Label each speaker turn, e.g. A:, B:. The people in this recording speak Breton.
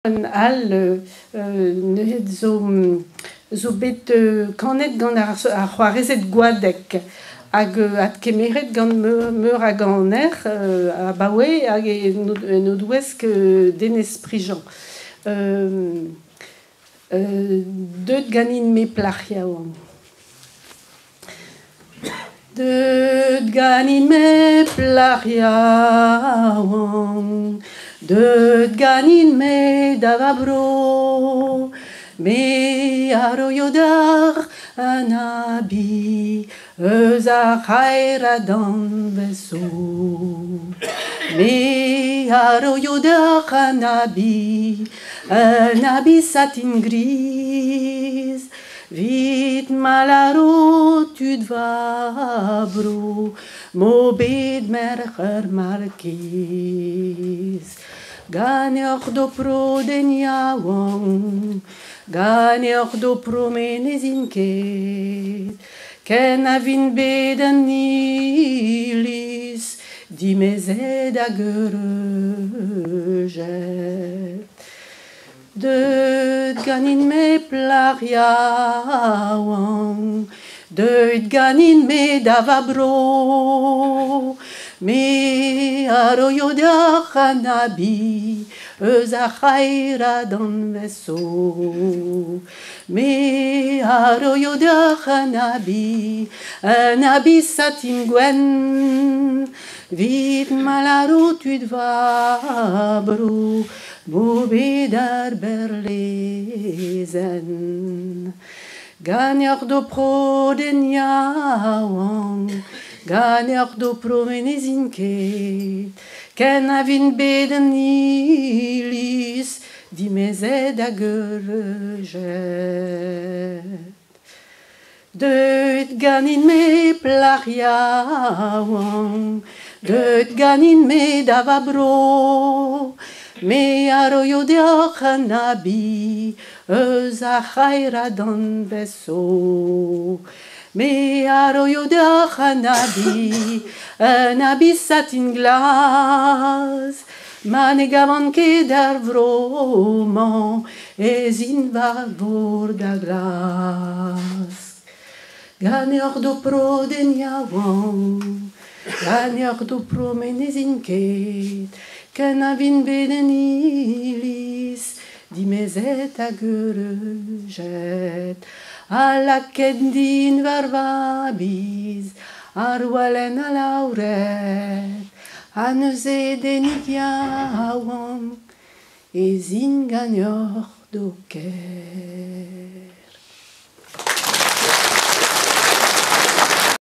A: al zo bet kanet gant ar c'hoarezet gwadek hag ad kemeret gant meur hag an a baoe hag no douesk denez prijan. Deut ganin me plachia oan. Deut ganin me plachia oan. Deut ganin me davabro, me aroiodar anabi, eus a c'haera dan beso. Me aroiodar anabi satin gris, vit malaro tud vabro, mo bet mercher markiz. Ganeoc'h do pro den yaouan, ganeoc'h do pro menezin ket, ken a vin bet an ilis, dimezet a geureujet. Deut ganin me plachia oan, deut ganin me davabro, me aroiodar anabi, eus a c'haera dan veso. Me aroiodar anabi satin gwen, vit malaro tud vabro, mo bet ar berlezen. Ganeoc'h do pro den yaouan, ganeoc'h do pro menezin ket, ken a vin bet an ilis, dimezet a geureujet. Deut ganin me plachia oan, deut ganin me davabro, me aroiodar anabi, eus a c'haera dan beso. Me aroiodar anabi satin glas, ma ne gavan ket ar vroman, ez in war vor da glas. Ganeoc'h do pro den yaouan, ganeoc'h do pro menezin ket, ken a vin bet an ilis, dimezet a geureujet. A laket din war vabiz, ar walenn a lauret, a neuze denit yaouan, ez in ganeoc'h do ket.